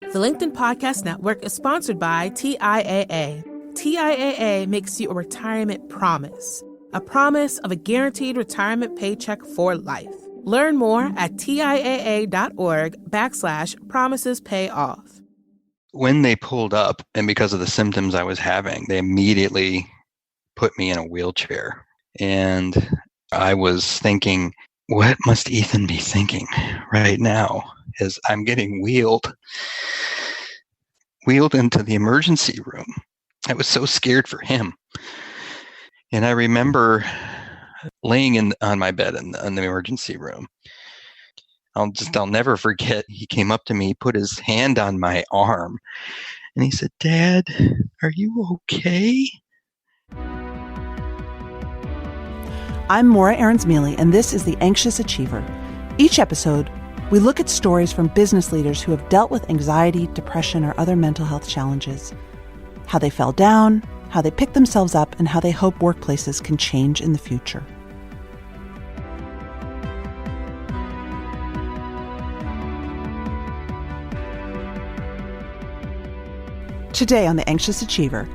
The LinkedIn Podcast Network is sponsored by TIAA. TIAA makes you a retirement promise, a promise of a guaranteed retirement paycheck for life. Learn more at TIAA.org/promises pay off. When they pulled up, and because of the symptoms I was having, they immediately put me in a wheelchair. And I was thinking, what must Ethan be thinking right now as I'm getting wheeled into the emergency room? I was so scared for him. And I remember laying on my bed in the emergency room. I'll never forget. He came up to me, put his hand on my arm, and he said, "Dad, are you okay?" I'm Morra Aarons-Mele, and this is The Anxious Achiever. Each episode, we look at stories from business leaders who have dealt with anxiety, depression, or other mental health challenges. How they fell down, how they picked themselves up, and how they hope workplaces can change in the future. Today on The Anxious Achiever,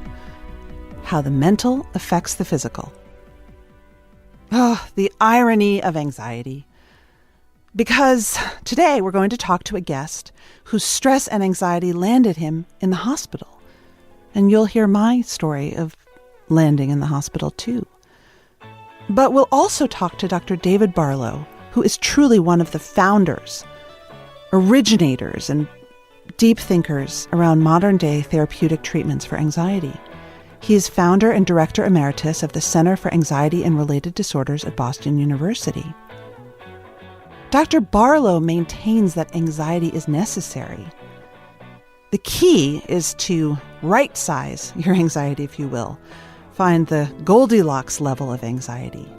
how the mental affects the physical. Oh, the irony of anxiety. Because today we're going to talk to a guest whose stress and anxiety landed him in the hospital. And you'll hear my story of landing in the hospital too. But we'll also talk to Dr. David Barlow, who is truly one of the founders, originators, and deep thinkers around modern-day therapeutic treatments for anxiety. He is founder and director emeritus of the Center for Anxiety and Related Disorders at Boston University. Dr. Barlow maintains that anxiety is necessary. The key is to right-size your anxiety, if you will. Find the Goldilocks level of anxiety.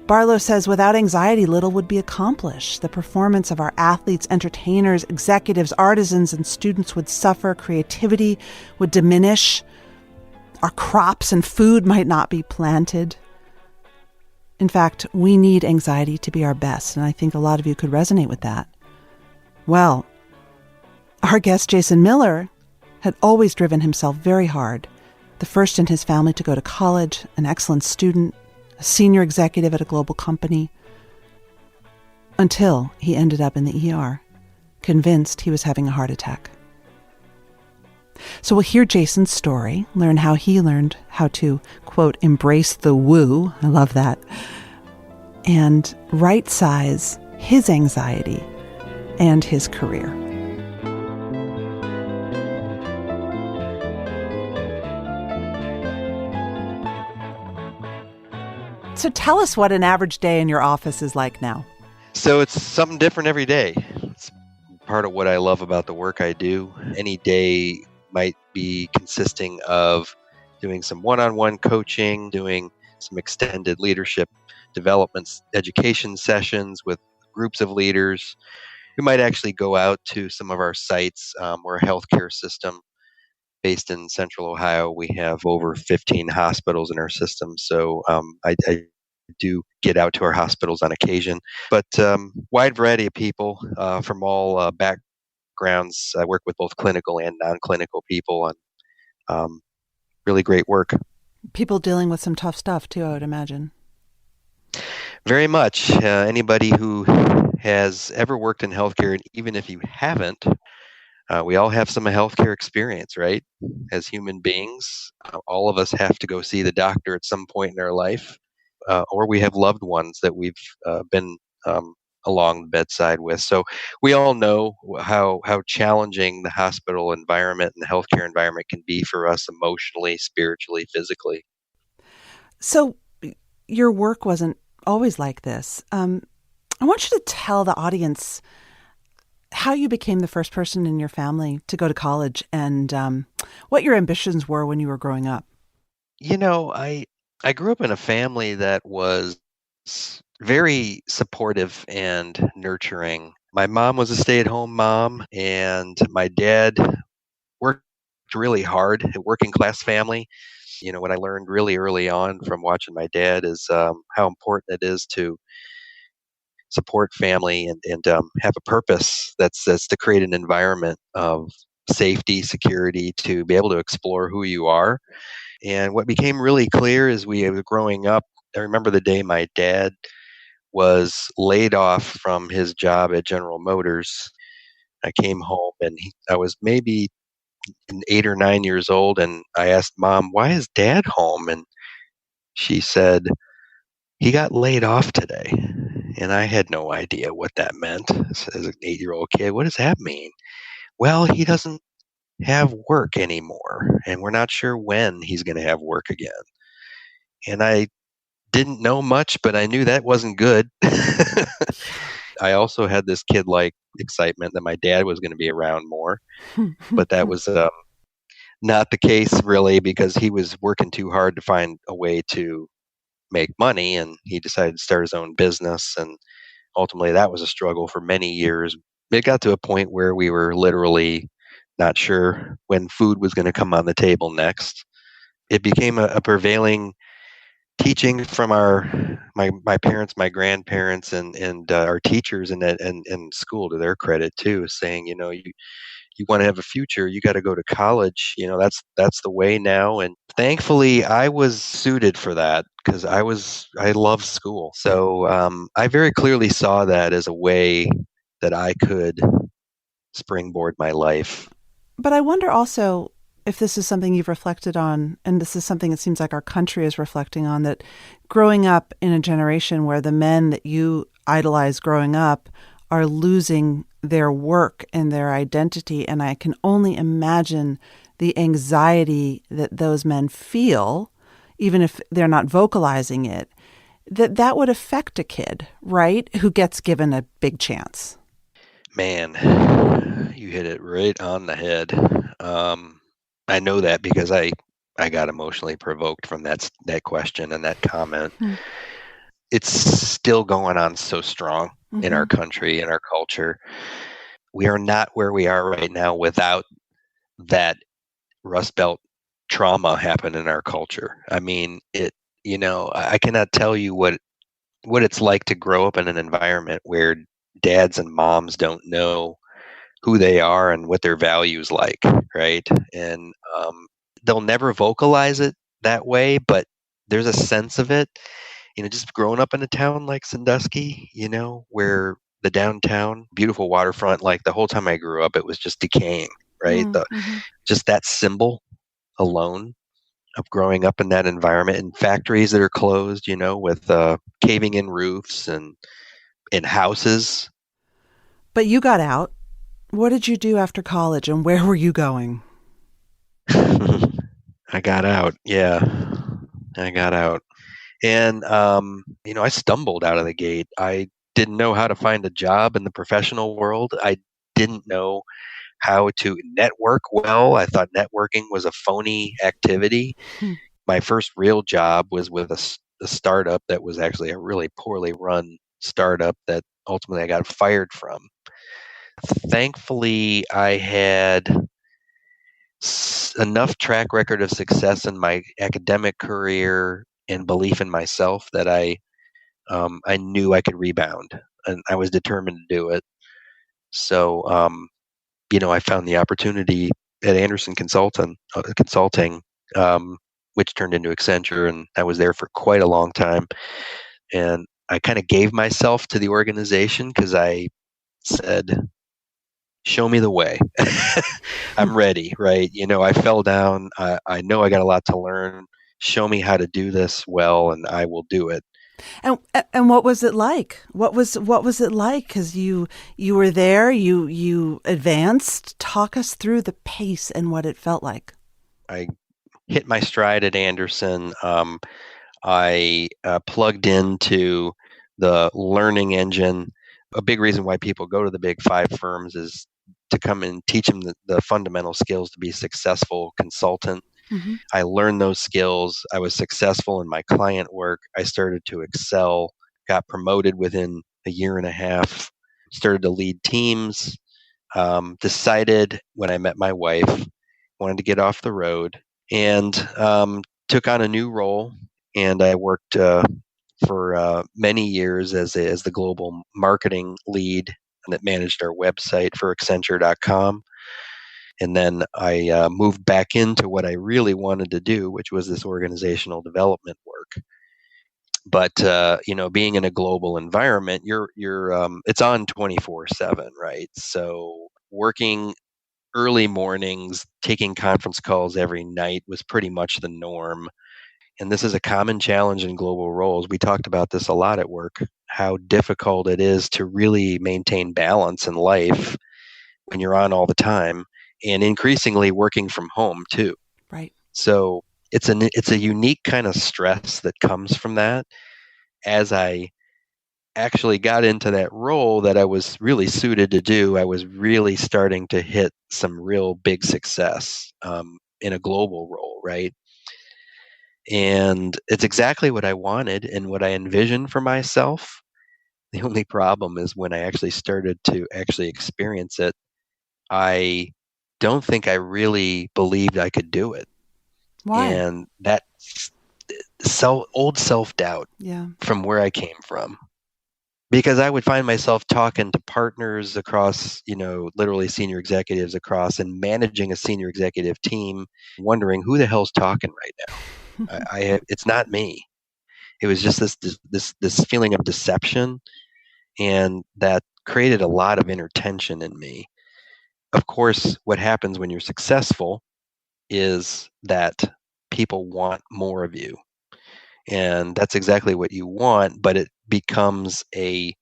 Barlow says without anxiety, little would be accomplished. The performance of our athletes, entertainers, executives, artisans, and students would suffer. Creativity would diminish. Our crops and food might not be planted. In fact, we need anxiety to be our best, and I think a lot of you could resonate with that. Well, our guest, Jason Miller, had always driven himself very hard. The first in his family to go to college, an excellent student, a senior executive at a global company, until he ended up in the ER, convinced he was having a heart attack. So we'll hear Jason's story, learn how he learned how to, quote, embrace the woo, I love that, and right-size his anxiety and his career. So tell us what an average day in your office is like now. So it's something different every day. It's part of what I love about the work I do. Any day might be consisting of doing some one-on-one coaching, doing some extended leadership development education sessions with groups of leaders. We might actually go out to some of our sites. We're a healthcare system based in Central Ohio. We have over 15 hospitals in our system, so I do get out to our hospitals on occasion. But wide variety of people from all backgrounds. I work with both clinical and non-clinical people on really great work. People dealing with some tough stuff too, I would imagine. Very much. Anybody who has ever worked in healthcare, and even if you haven't, we all have some healthcare experience, right? As human beings, all of us have to go see the doctor at some point in our life, or we have loved ones that we've been along the bedside with. So we all know how challenging the hospital environment and the healthcare environment can be for us emotionally, spiritually, physically. So your work wasn't always like this. I want you to tell the audience how you became the first person in your family to go to college and what your ambitions were when you were growing up. You know, I grew up in a family that was very supportive and nurturing. My mom was a stay-at-home mom, and my dad worked really hard, a working class family. You know, what I learned really early on from watching my dad is how important it is to support family and have a purpose that's to create an environment of safety, security, to be able to explore who you are. And what became really clear as we were growing up, I remember the day my dad was laid off from his job at General Motors. I came home and I was maybe 8 or 9 years old, and I asked Mom, "Why is Dad home?" And she said, "He got laid off today." And I had no idea what that meant. As an 8-year-old kid, what does that mean? Well, he doesn't have work anymore, and we're not sure when he's going to have work again. And I didn't know much, but I knew that wasn't good. I also had this kid-like excitement that my dad was going to be around more, but that was not the case really, because he was working too hard to find a way to make money, and he decided to start his own business, and ultimately that was a struggle for many years. It got to a point where we were literally not sure when food was going to come on the table next. It became a prevailing teaching from my parents, my grandparents, and our teachers in school, to their credit too, saying, you want to have a future, you got to go to college. That's the way now. And thankfully, I was suited for that because I love school. So I very clearly saw that as a way that I could springboard my life. But I wonder also if this is something you've reflected on, and this is something it seems like our country is reflecting on, that growing up in a generation where the men that you idolize growing up are losing their work and their identity. And I can only imagine the anxiety that those men feel, even if they're not vocalizing it, that would affect a kid, right, who gets given a big chance. Man, you hit it right on the head. I know that because I got emotionally provoked from that question and that comment. It's still going on so strong in our country, in our culture. We are not where we are right now without that Rust Belt trauma happen in our culture. I mean, I cannot tell you what it's like to grow up in an environment where dads and moms don't know who they are and what their values like, right? And they'll never vocalize it that way, but there's a sense of it. Just growing up in a town like Sandusky, where the downtown, beautiful waterfront, like the whole time I grew up, it was just decaying, right? Just that symbol alone of growing up in that environment, and factories that are closed, with caving in roofs and in houses. But you got out. What did you do after college, and where were you going? I got out. Yeah, I got out. And, I stumbled out of the gate. I didn't know how to find a job in the professional world. I didn't know how to network well. I thought networking was a phony activity. My first real job was with a startup that was actually a really poorly run startup that ultimately I got fired from. Thankfully, I had enough track record of success in my academic career and belief in myself that I knew I could rebound, and I was determined to do it. So, I found the opportunity at Anderson Consulting, which turned into Accenture, and I was there for quite a long time. And I kind of gave myself to the organization because I said, show me the way. I'm ready, right? I fell down. I know I got a lot to learn. Show me how to do this well, and I will do it. And what was it like? What was it like? Because you were there, you advanced. Talk us through the pace and what it felt like. I hit my stride at Anderson. I plugged into the learning engine. A big reason why people go to the big 5 firms is to come and teach them the fundamental skills to be a successful consultant. I learned those skills. I was successful in my client work. I started to excel, got promoted within a year and a half, started to lead teams, decided when I met my wife, wanted to get off the road, and took on a new role. And I worked for many years as the global marketing lead, and that managed our website for Accenture.com. And then I moved back into what I really wanted to do, which was this organizational development work. But being in a global environment, it's on 24/7, right? So working early mornings, taking conference calls every night was pretty much the norm. And this is a common challenge in global roles. We talked about this a lot at work, how difficult it is to really maintain balance in life when you're on all the time, and increasingly working from home too. Right. So it's a unique kind of stress that comes from that. As I actually got into that role that I was really suited to do, I was really starting to hit some real big success in a global role, right? And it's exactly what I wanted and what I envisioned for myself. The only problem is when I actually started to actually experience it, I don't think I really believed I could do it. Why? And that old self-doubt Yeah. from where I came from. Because I would find myself talking to partners across, literally senior executives across, and managing a senior executive team, wondering who the hell's talking right now. It's not me. It was just this feeling of deception, and that created a lot of inner tension in me. Of course, what happens when you're successful is that people want more of you, and that's exactly what you want. But it becomes a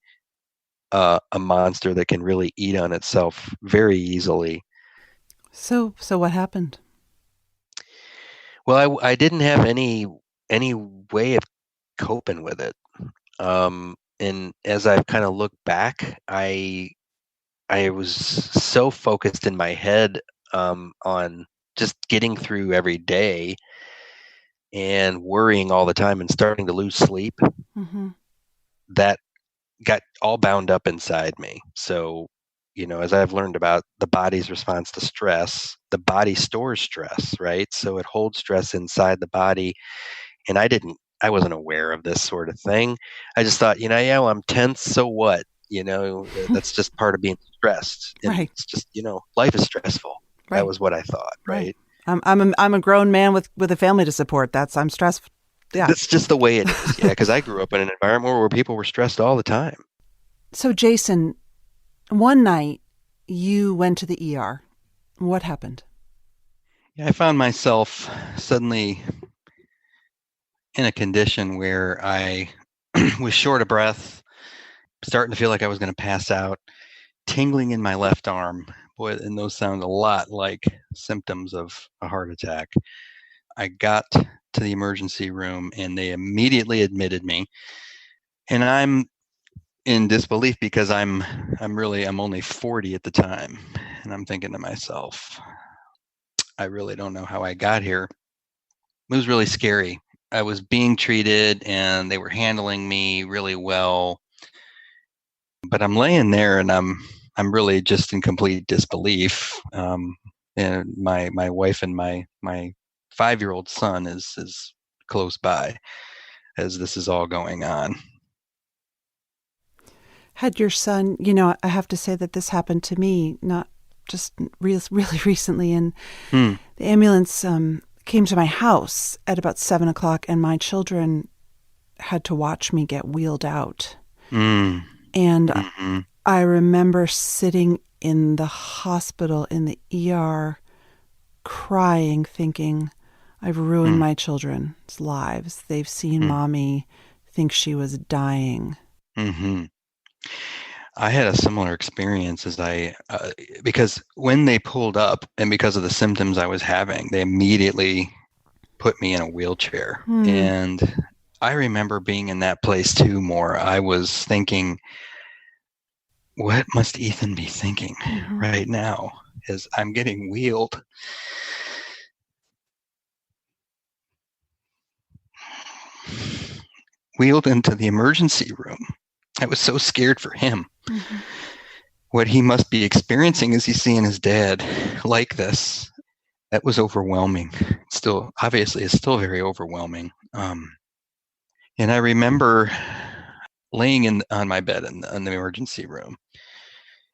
monster that can really eat on itself very easily. So what happened? Well, I didn't have any way of coping with it. And as I've kind of looked back, I was so focused in my head on just getting through every day and worrying all the time and starting to lose sleep, Mm-hmm. that got all bound up inside me. So, as I've learned about the body's response to stress, the body stores stress, right? So it holds stress inside the body. And I wasn't aware of this sort of thing. I just thought, yeah, well, I'm tense, so what? That's just part of being stressed. And Right. it's just, life is stressful. Right. That was what I thought, right? I'm a grown man with a family to support. I'm stressed. Yeah. That's just the way it is. Yeah, because I grew up in an environment where people were stressed all the time. So, Jason, one night you went to the ER. What happened? Yeah, I found myself suddenly in a condition where I was short of breath, starting to feel like I was going to pass out, tingling in my left arm. Boy, and those sound a lot like symptoms of a heart attack. I got to the emergency room and they immediately admitted me. And I'm in disbelief because I'm only 40 at the time. And I'm thinking to myself, I really don't know how I got here. It was really scary. I was being treated and they were handling me really well. But I'm laying there and I'm really just in complete disbelief. And my wife and my 5-year-old son is close by as this is all going on. Had your son, I have to say that this happened to me, not just really recently. And the ambulance came to my house at about 7:00, and my children had to watch me get wheeled out. And I remember sitting in the hospital, in the ER, crying, thinking, I've ruined my children's lives. They've seen mommy think she was dying. Mm-hmm. I had a similar experience as because when they pulled up and because of the symptoms I was having, they immediately put me in a wheelchair. And I remember being in that place too, Morra. I was thinking, what must Ethan be thinking right now as I'm getting wheeled? Wheeled into the emergency room. I was so scared for him. What he must be experiencing as he's seeing his dad like this. That was overwhelming. Obviously, it's still very overwhelming. And I remember laying on my bed in the emergency room.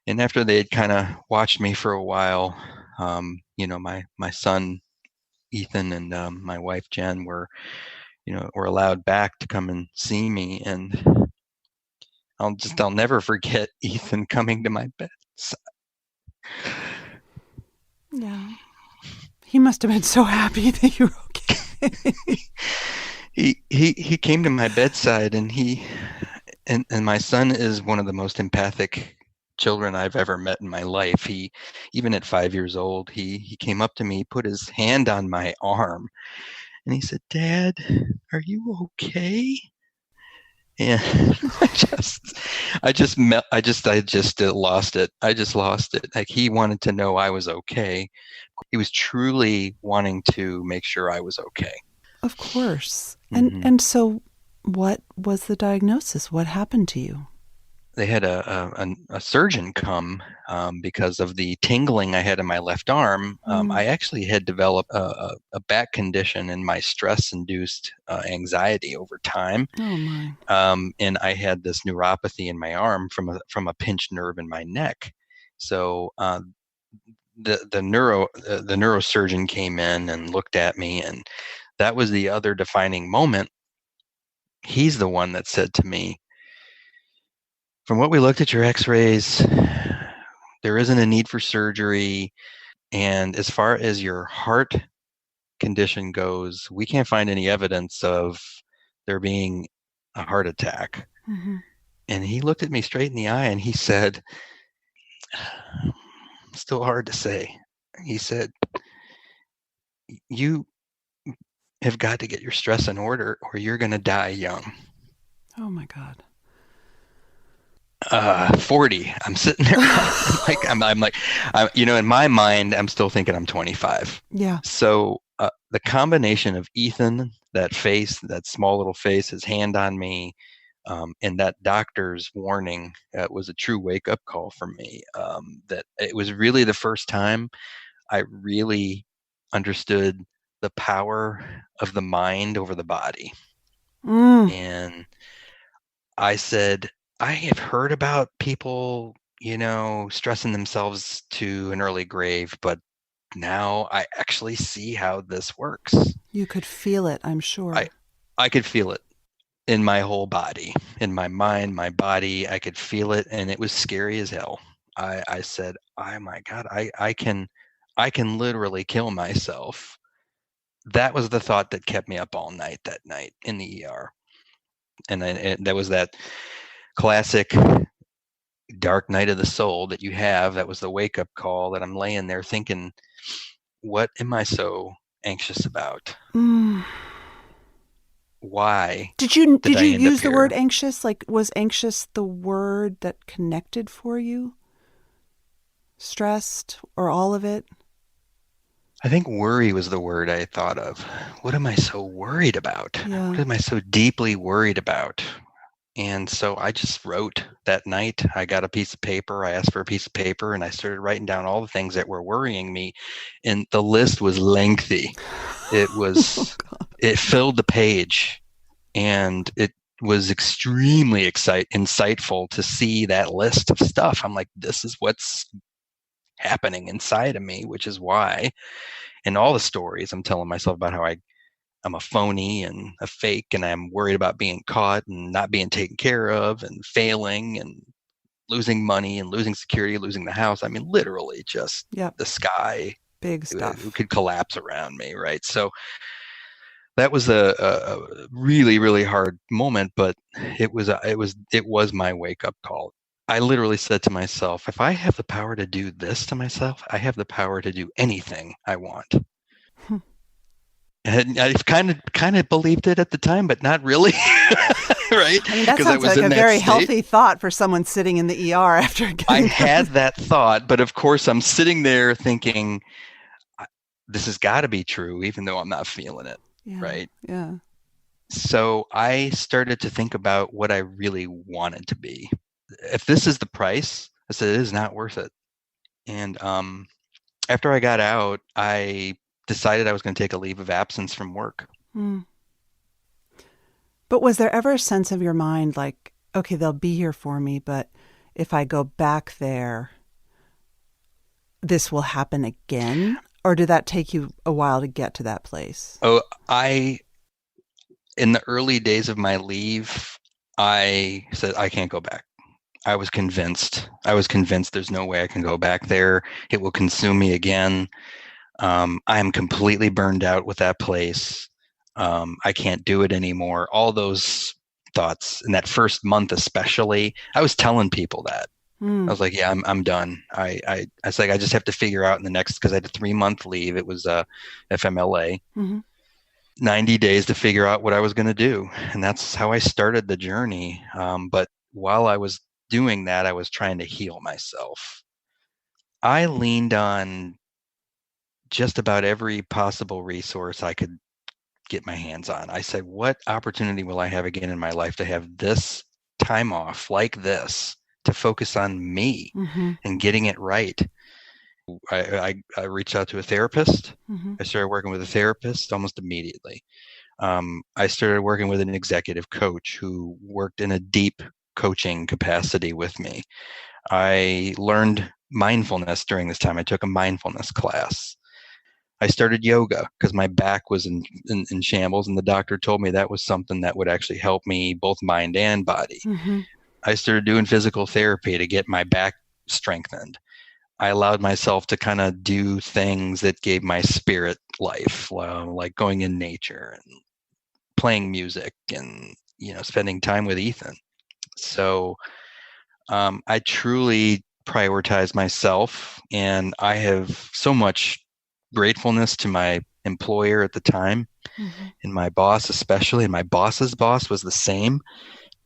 And after they had kind of watched me for a while, My son Ethan and my wife Jen were allowed back to come and see me, and I'll never forget Ethan coming to my bed. Yeah. He must have been so happy that you were okay. He came to my bedside, and and my son is one of the most empathic children I've ever met in my life. He, even at 5 years old, he came up to me, put his hand on my arm, and he said, "Dad, are you okay?" And I just lost it. I just lost it. Like, he wanted to know I was okay. He was truly wanting to make sure I was okay. Of course. Mm-hmm. And so what was the diagnosis? What happened to you? They had a surgeon come because of the tingling I had in my left arm. I actually had developed a back condition in my stress-induced anxiety over time. Oh my! And I had this neuropathy in my arm from a pinched nerve in my neck. So the neurosurgeon came in and looked at me, and that was the other defining moment. He's the one that said to me, "From what we looked at your x-rays, there isn't a need for surgery. And as far as your heart condition goes, we can't find any evidence of there being a heart attack." Mm-hmm. And he looked at me straight in the eye and he said, still hard to say, he said, "You have got to get your stress in order or you're going to die young." Oh my God. 40. I'm sitting there. I'm like, in my mind, I'm still thinking I'm 25. Yeah. So the combination of Ethan, that face, that small little face, his hand on me, and that doctor's warning was a true wake-up call for me. That it was really the first time I really understood the power of the mind over the body. And I said, I have heard about people, stressing themselves to an early grave, but now I actually see how this works. You could feel it, I'm sure. I could feel it in my whole body, in my mind, my body. I could feel it, and it was scary as hell. I said, "Oh my God, I can literally kill myself." That was the thought that kept me up all night that night in the ER. And that was that classic dark night of the soul that you have. That was the wake-up call, that I'm laying there thinking, what am I so anxious about? Why did you end use up the here? word anxious? Like, was anxious the word that connected for you? Stressed, or all of it? I think worry was the word I thought of. What am I so worried about? Yeah. What am I so deeply worried about? And so I just wrote that night. I got a piece of paper. I asked for a piece of paper, and I started writing down all the things that were worrying me. And the list was lengthy. It was, it filled the page, and it was extremely insightful to see that list of stuff. I'm like, this is what's happening inside of me, which is why. And all the stories I'm telling myself about how I'm a phony and a fake, and I'm worried about being caught and not being taken care of and failing and losing money and losing security, losing the house. I mean, literally just the sky, big stuff, it could collapse around me. Right. So that was a really, really hard moment, but it was my wake up call. I literally said to myself, if I have the power to do this to myself, I have the power to do anything I want. And I kind of believed it at the time, but not really. Right? I mean, that sounds like a very healthy thought for someone sitting in the ER after I had that thought, but of course I'm sitting there thinking, this has got to be true, even though I'm not feeling it. Yeah, right? Yeah. So I started to think about what I really wanted to be. If this is the price, I said, it is not worth it. And after I got out, I decided I was going to take a leave of absence from work. But was there ever a sense of your mind like, okay, they'll be here for me, but if I go back there, this will happen again? Or did that take you a while to get to that place? Oh, in the early days of my leave, I said, I can't go back. I was convinced there's no way I can go back there. It will consume me again. I am completely burned out with that place. I can't do it anymore. All those thoughts in that first month, especially, I was telling people that. I was like, yeah, I'm done. I was like, I just have to figure out in the next, because I had a 3-month leave. It was FMLA, 90 days to figure out what I was going to do. And that's how I started the journey. But while I was doing that, I was trying to heal myself. I leaned on just about every possible resource I could get my hands on. I said, what opportunity will I have again in my life to have this time off like this, to focus on me and getting it right? I reached out to a therapist. I started working with a therapist almost immediately. I started working with an executive coach who worked in a deep coaching capacity with me. I learned mindfulness during this time. I took a mindfulness class. I started yoga because my back was in shambles, and the doctor told me that was something that would actually help me both mind and body. I started doing physical therapy to get my back strengthened. I allowed myself to kind of do things that gave my spirit life, like going in nature and playing music and, spending time with Ethan. So I truly prioritize myself, and I have so much gratefulness to my employer at the time and my boss especially, and my boss's boss was the same.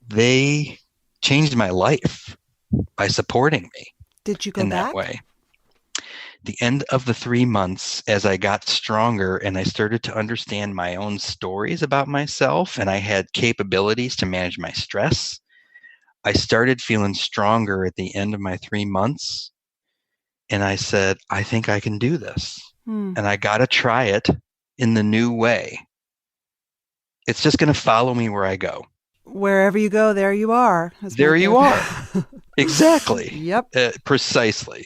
They changed my life by supporting me. Did you go in back? That way. The end of the 3 months, as I got stronger and I started to understand my own stories about myself, and I had capabilities to manage my stress, I started feeling stronger at the end of my 3 months. And I said, I think I can do this. And I got to try it in the new way. It's just going to follow me where I go. Wherever you go, there you are. There you are. Exactly. Yep. Precisely.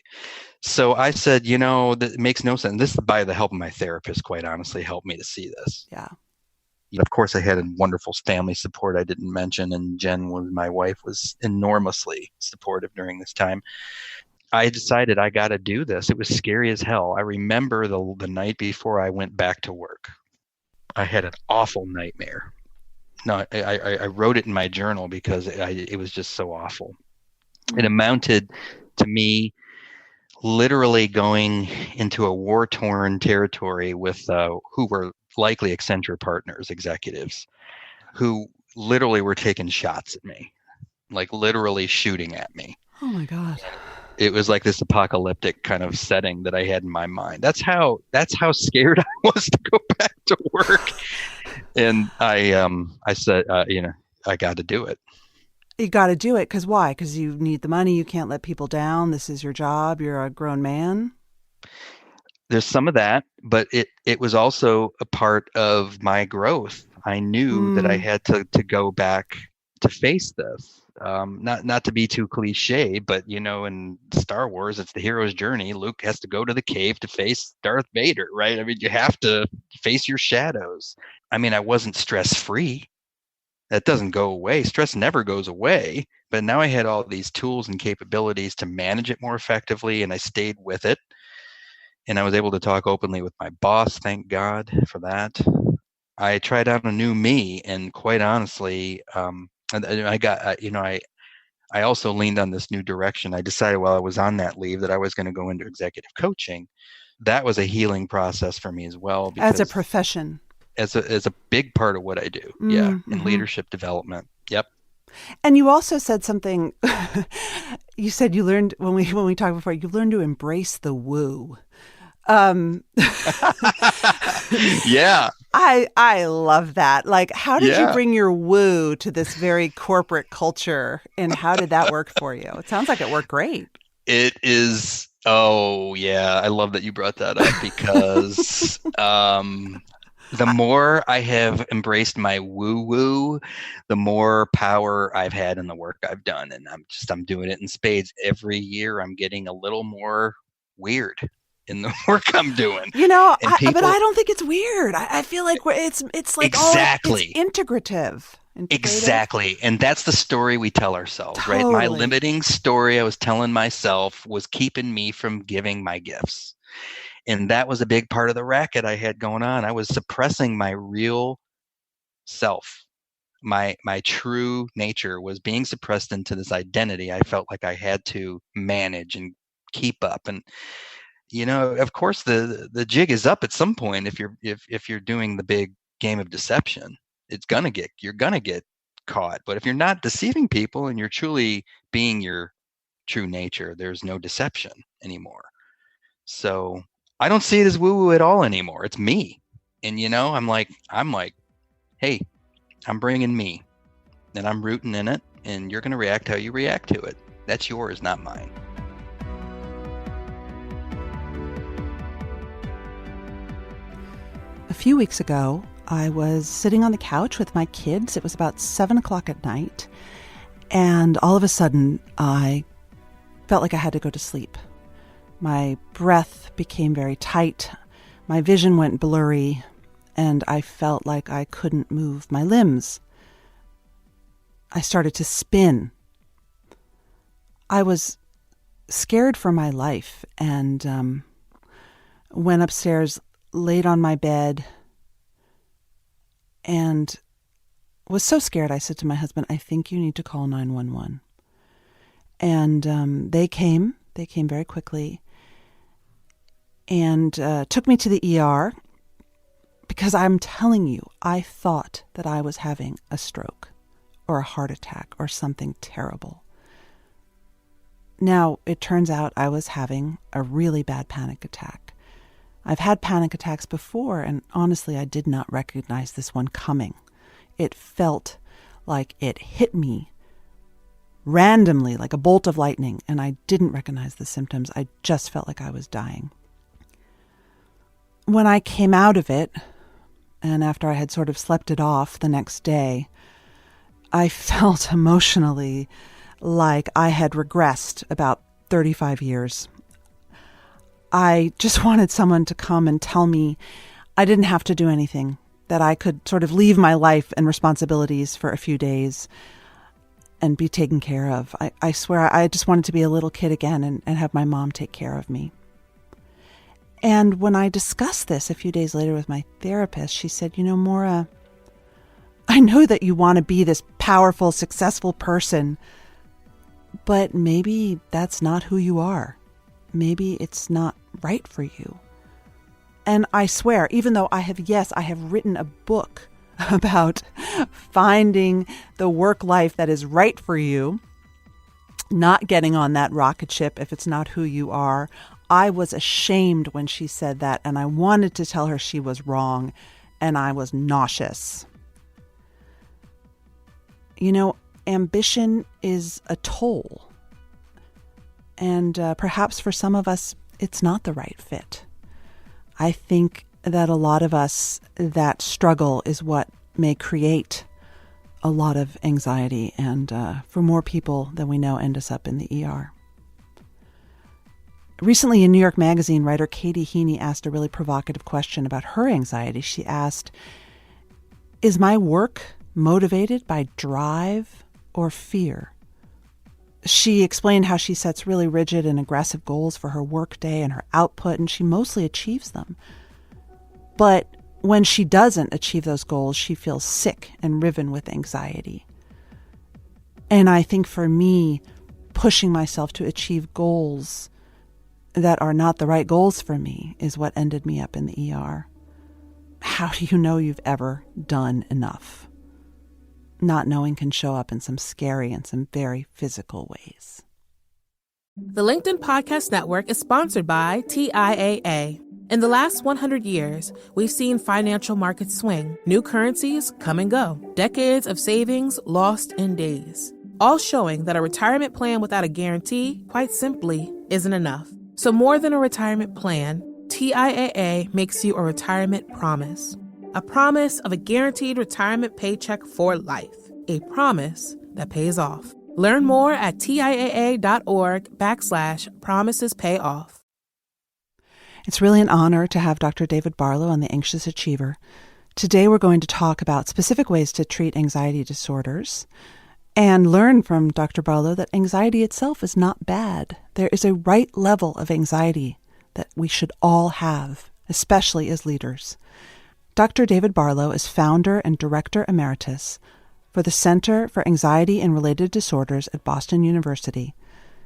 So I said, that makes no sense. This, by the help of my therapist, quite honestly, helped me to see this. Yeah. Of course, I had a wonderful family support I didn't mention, and Jen, my wife, was enormously supportive during this time. I decided I got to do this. It was scary as hell. I remember the night before I went back to work. I had an awful nightmare. No, I wrote it in my journal because it was just so awful. It amounted to me literally going into a war-torn territory with who were likely Accenture partners, executives, who literally were taking shots at me, like literally shooting at me. Oh my God. It was like this apocalyptic kind of setting that I had in my mind. That's how scared I was to go back to work. And I said, I got to do it. You got to do it. Because why? Because you need the money. You can't let people down. This is your job. You're a grown man. There's some of that, but it was also a part of my growth. I knew that I had to go back to face this. Not to be too cliche, but in Star Wars, it's the hero's journey. Luke has to go to the cave to face Darth Vader, right? I mean, you have to face your shadows. I mean, I wasn't stress-free. That doesn't go away. Stress never goes away. But now I had all these tools and capabilities to manage it more effectively, and I stayed with it. And I was able to talk openly with my boss. Thank God for that. I tried out a new me, and quite honestly, I got, I also leaned on this new direction. I decided while I was on that leave that I was going to go into executive coaching. That was a healing process for me as well. As a profession. As a big part of what I do. In leadership development. Yep. And you also said something, you said you learned, when we talked before, you learned to embrace the woo. Yeah. I love that. Like, how did you bring your woo to this very corporate culture, and how did that work for you? It sounds like it worked great. It is. Oh yeah. I love that you brought that up because, the more I have embraced my woo-woo, the more power I've had in the work I've done. And I'm doing it in spades. Every year I'm getting a little more weird in the work I'm doing. You know, And but I don't think it's weird. I feel like it's like exactly. It's integrative. Exactly. And that's the story we tell ourselves, Totally. right? My limiting story I was telling myself was keeping me from giving my gifts. And that was a big part of the racket I had going on. I was suppressing my real self. My true nature was being suppressed into this identity I felt like I had to manage and keep up. And of course the jig is up at some point if you're doing the big game of deception. You're gonna get caught. But if you're not deceiving people and you're truly being your true nature, there's no deception anymore. So I don't see it as woo-woo at all anymore. It's me. And I'm like, hey, I'm bringing me, and I'm rooting in it, and you're going to react how you react to it. That's yours, not mine. A few weeks ago, I was sitting on the couch with my kids. It was about 7 o'clock at night, and all of a sudden, I felt like I had to go to sleep. My breath became very tight, my vision went blurry, and I felt like I couldn't move my limbs. I started to spin. I was scared for my life and went upstairs, laid on my bed, and was so scared I said to my husband, I think you need to call 911. And they came very quickly and took me to the ER because I'm telling you, I thought that I was having a stroke or a heart attack or something terrible. Now, it turns out I was having a really bad panic attack. I've had panic attacks before, and honestly, I did not recognize this one coming. It felt like it hit me randomly, like a bolt of lightning, and I didn't recognize the symptoms. I just felt like I was dying. When I came out of it, and after I had sort of slept it off the next day, I felt emotionally like I had regressed about 35 years. I just wanted someone to come and tell me I didn't have to do anything, that I could sort of leave my life and responsibilities for a few days and be taken care of. I swear I just wanted to be a little kid again and have my mom take care of me. And when I discussed this a few days later with my therapist, she said, Morra, I know that you want to be this powerful, successful person, but maybe that's not who you are. Maybe it's not right for you. And I swear, even though I have written a book about finding the work life that is right for you, not getting on that rocket ship if it's not who you are, I was ashamed when she said that, and I wanted to tell her she was wrong, and I was nauseous. Ambition is a toll. And perhaps for some of us, it's not the right fit. I think that a lot of us, that struggle is what may create a lot of anxiety, and for more people than we know, end us up in the ER. Recently in New York Magazine, writer Katie Heaney asked a really provocative question about her anxiety. She asked, is my work motivated by drive or fear? She explained how she sets really rigid and aggressive goals for her workday and her output, and she mostly achieves them. But when she doesn't achieve those goals, she feels sick and riven with anxiety. And I think for me, pushing myself to achieve goals that are not the right goals for me is what ended me up in the ER. How do you know you've ever done enough? Not knowing can show up in some scary and some very physical ways. The LinkedIn Podcast Network is sponsored by TIAA. In the last 100 years, we've seen financial markets swing, new currencies come and go, decades of savings lost in days, all showing that a retirement plan without a guarantee, quite simply, isn't enough. So more than a retirement plan, TIAA makes you a retirement promise. A promise of a guaranteed retirement paycheck for life. A promise that pays off. Learn more at TIAA.org/promisespayoff. It's really an honor to have Dr. David Barlow on The Anxious Achiever. Today we're going to talk about specific ways to treat anxiety disorders and learn from Dr. Barlow that anxiety itself is not bad. There is a right level of anxiety that we should all have, especially as leaders. Dr. David Barlow is founder and director emeritus for the Center for Anxiety and Related Disorders at Boston University.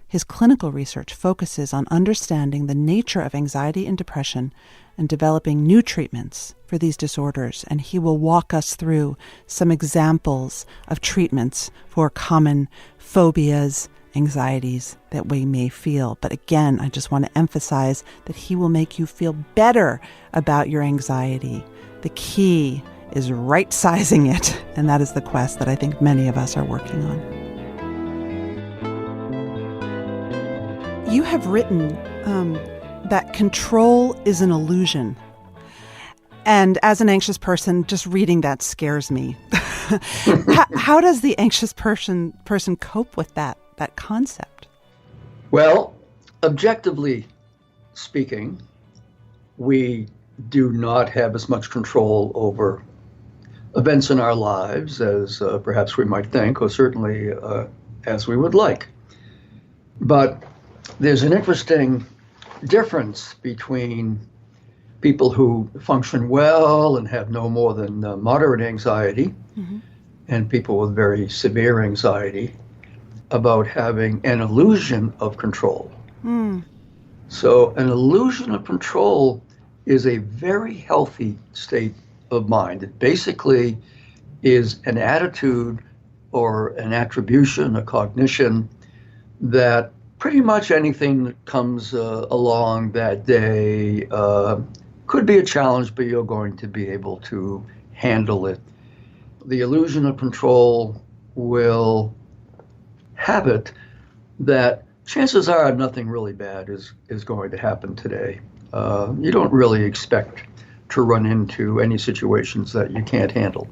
His clinical research focuses on understanding the nature of anxiety and depression and developing new treatments for these disorders, and he will walk us through some examples of treatments for common phobias, anxieties that we may feel. But again, I just want to emphasize that he will make you feel better about your anxiety. The key is right-sizing it, and that is the quest that I think many of us are working on. You have written that control is an illusion. And as an anxious person, just reading that scares me. How does the anxious person cope with that concept? Well, objectively speaking, we do not have as much control over events in our lives as perhaps we might think, or certainly as we would like. But there's an interesting difference between people who function well and have no more than moderate anxiety and people with very severe anxiety about having an illusion of control. So an illusion of control is a very healthy state of mind. It basically is an attitude or an attribution, a cognition that pretty much anything that comes along that day could be a challenge, but you're going to be able to handle it. The illusion of control will have it that chances are nothing really bad is going to happen today. You don't really expect to run into any situations that you can't handle.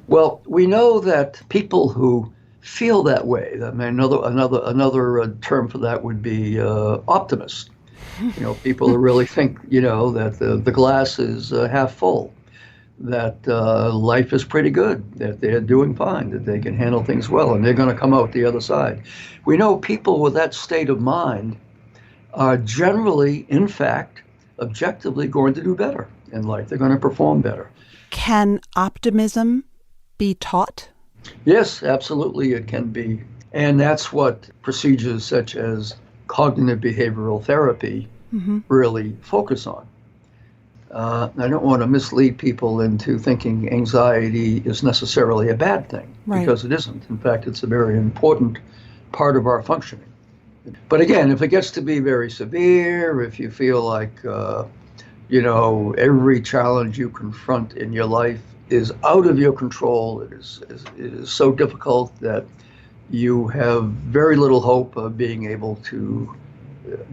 Well, we know that people who feel that way, I mean, another term for that would be optimist. People who really think, that the glass is half full, that life is pretty good, that they're doing fine, that they can handle things well, and they're going to come out the other side. We know people with that state of mind are generally, in fact, objectively going to do better in life. They're going to perform better. Can optimism be taught? Yes, absolutely it can be. And that's what procedures such as cognitive behavioral therapy really focus on. I don't want to mislead people into thinking anxiety is necessarily a bad thing, because it isn't. In fact, it's a very important part of our functioning. But again, if it gets to be very severe, if you feel like, every challenge you confront in your life is out of your control, it is so difficult that you have very little hope of being able to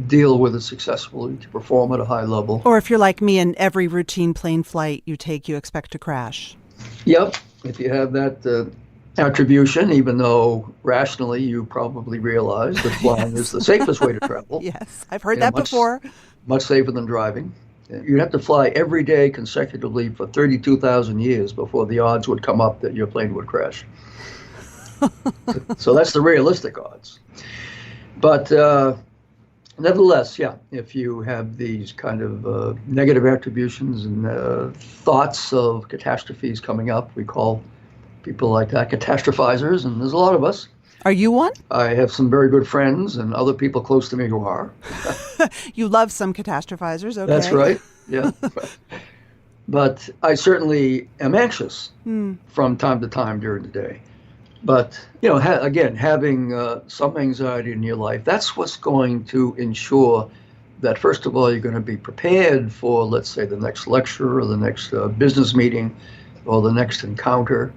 deal with it successfully, to perform at a high level. Or if you're like me and every routine plane flight you take, you expect to crash. Yep. If you have that attribution, even though rationally you probably realize that flying is the safest way to travel. Yes, I've heard that before. Much safer than driving. You'd have to fly every day consecutively for 32,000 years before the odds would come up that your plane would crash. So that's the realistic odds. But nevertheless, if you have these kind of negative attributions and thoughts of catastrophes coming up, we call people like that catastrophizers, and there's a lot of us. Are you one? I have some very good friends and other people close to me who are. You love some catastrophizers, okay. That's right, yeah. But I certainly am anxious from time to time during the day. But, again, having some anxiety in your life, that's what's going to ensure that, first of all, you're going to be prepared for, let's say, the next lecture or the next business meeting or the next encounter,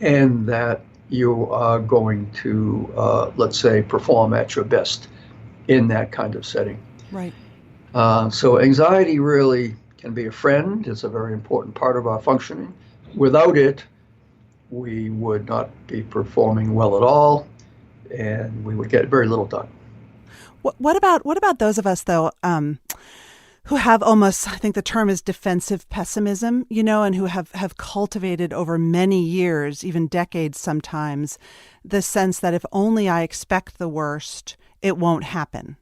and that you are going to, let's say, perform at your best in that kind of setting. Right. So anxiety really can be a friend. It's a very important part of our functioning. Without it, we would not be performing well at all, and we would get very little done. What about those of us, though, who have almost, I think the term is defensive pessimism, and who have cultivated over many years, even decades sometimes, the sense that if only I expect the worst, it won't happen.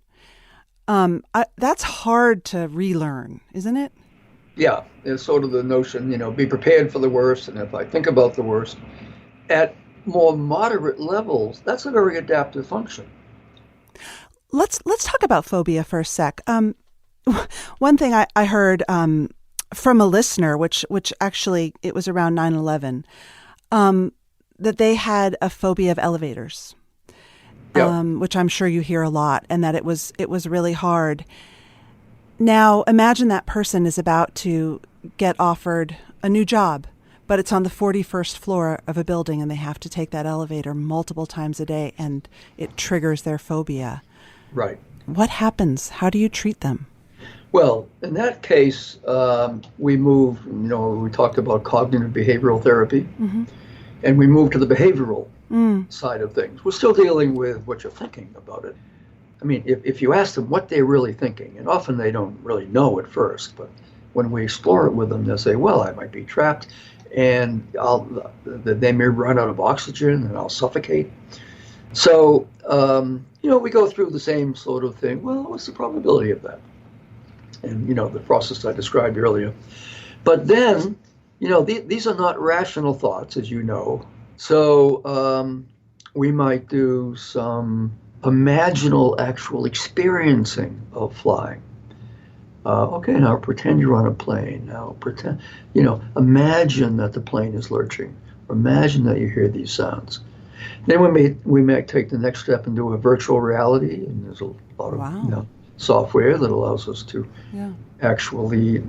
That's hard to relearn, isn't it? Yeah, it's sort of the notion, be prepared for the worst, and if I think about the worst, at more moderate levels, that's a very adaptive function. Let's talk about phobia for a sec. One thing I heard from a listener, which actually it was around 9/11, that they had a phobia of elevators, which I'm sure you hear a lot, and that it was really hard. Now, imagine that person is about to get offered a new job, but it's on the 41st floor of a building, and they have to take that elevator multiple times a day, and it triggers their phobia. Right. What happens? How do you treat them? Well, in that case, we moved, we talked about cognitive behavioral therapy, and we moved to the behavioral side of things. We're still dealing with what you're thinking about it. I mean, if you ask them what they're really thinking, and often they don't really know at first, but when we explore it with them, they'll say, well, I might be trapped, and they may run out of oxygen, and I'll suffocate. So, we go through the same sort of thing. Well, what's the probability of that? And, the process I described earlier. But then, these are not rational thoughts, as you know. So we might do some imaginal actual experiencing of flying. Okay, now pretend you're on a plane. Now pretend, imagine that the plane is lurching. Or imagine that you hear these sounds. Then we may take the next step and do a virtual reality, and there's a lot of software that allows us to actually,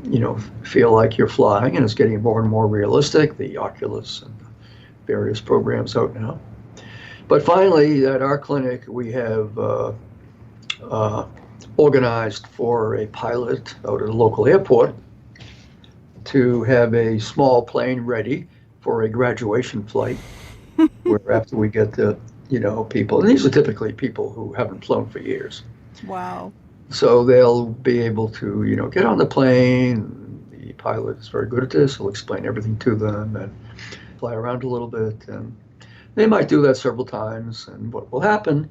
feel like you're flying, and it's getting more and more realistic. The Oculus and various programs out now. But finally, at our clinic, we have organized for a pilot out at a local airport to have a small plane ready for a graduation flight, where after we get the, people, and these are typically people who haven't flown for years. Wow. So they'll be able to, get on the plane. The pilot is very good at this. He'll explain everything to them and fly around a little bit. And they might do that several times. And what will happen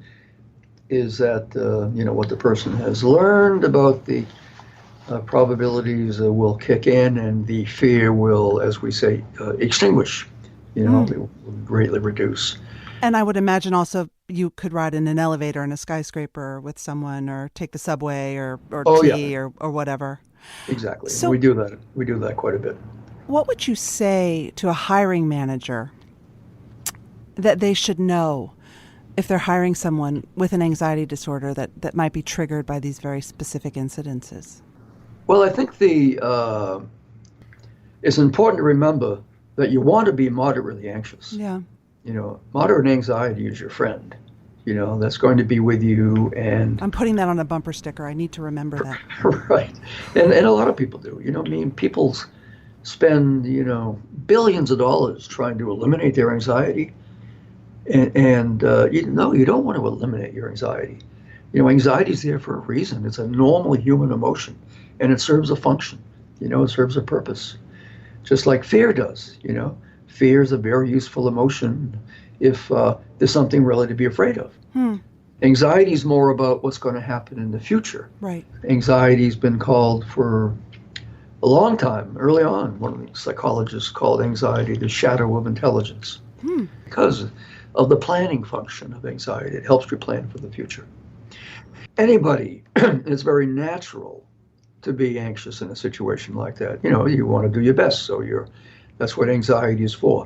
is that, what the person has learned about the probabilities will kick in, and the fear will, as we say, extinguish. It will greatly reduce. And I would imagine also you could ride in an elevator in a skyscraper with someone, or take the subway or T or whatever. Exactly. So we do that. We do that quite a bit. What would you say to a hiring manager that they should know if they're hiring someone with an anxiety disorder that might be triggered by these very specific incidences? Well, I think it's important to remember that you want to be moderately anxious. Yeah. Moderate anxiety is your friend. That's going to be with you. And I'm putting that on a bumper sticker. I need to remember that. Right. And a lot of people do. People spend, billions of dollars trying to eliminate their anxiety. And you don't want to eliminate your anxiety. Anxiety is there for a reason. It's a normal human emotion, and it serves a function. It serves a purpose, just like fear does. Fear is a very useful emotion if there's something really to be afraid of. Anxiety is more about what's going to happen in the future. Right. Anxiety's been called for a long time. Early on, one of the psychologists called anxiety the shadow of intelligence because of the planning function of anxiety. It helps you plan for the future. Anybody, it's very natural to be anxious in a situation like that. You want to do your best, so that's what anxiety is for.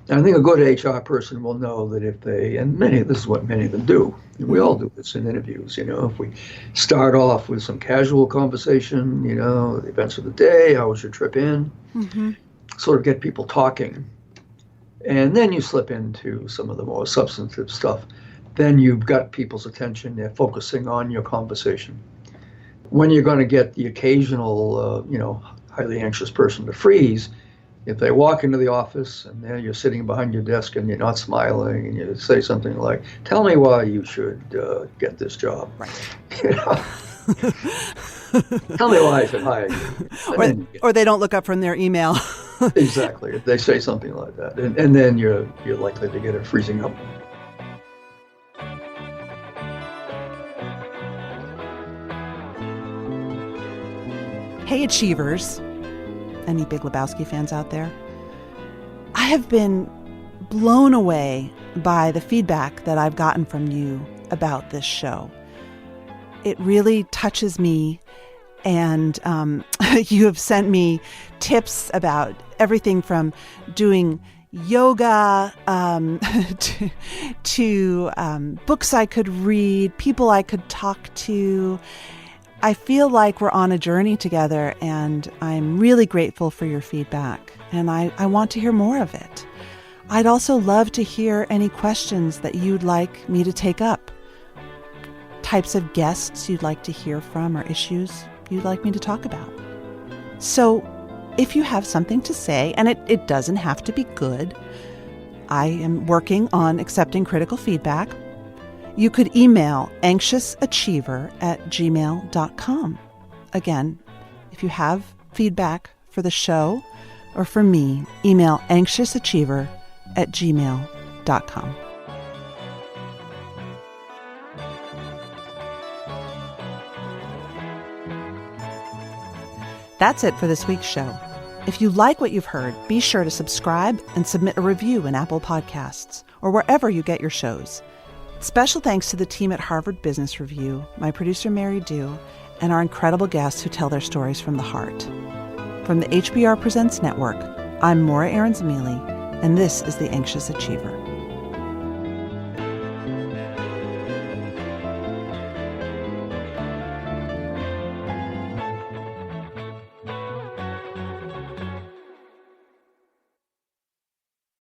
And I think a good HR person will know that this is what many of them do. And we all do this in interviews. If we start off with some casual conversation, the events of the day, how was your trip in, sort of get people talking. And then you slip into some of the more substantive stuff. Then you've got people's attention. They're focusing on your conversation. When you're going to get the occasional, highly anxious person to freeze, if they walk into the office and then you're sitting behind your desk and you're not smiling, and you say something like, "Tell me why you should get this job." Right. Tell me why I should hire you. Or they don't look up from their email. Exactly. If they say something like that, and then you're likely to get a freezing up. Hey, Achievers. Any Big Lebowski fans out there? I have been blown away by the feedback that I've gotten from you about this show. It really touches me, and you have sent me tips about everything from doing yoga to books I could read, people I could talk to. I feel like we're on a journey together, and I'm really grateful for your feedback, and I want to hear more of it. I'd also love to hear any questions that you'd like me to take up, types of guests you'd like to hear from, or issues you'd like me to talk about. So if you have something to say, and it doesn't have to be good, I am working on accepting critical feedback. You could email anxiousachiever@gmail.com. Again, if you have feedback for the show or for me, email anxiousachiever@gmail.com. That's it for this week's show. If you like what you've heard, be sure to subscribe and submit a review in Apple Podcasts or wherever you get your shows. Special thanks to the team at Harvard Business Review, my producer Mary Dew, and our incredible guests who tell their stories from the heart. From the HBR Presents Network, I'm Morra Aarons-Mele, and this is The Anxious Achiever.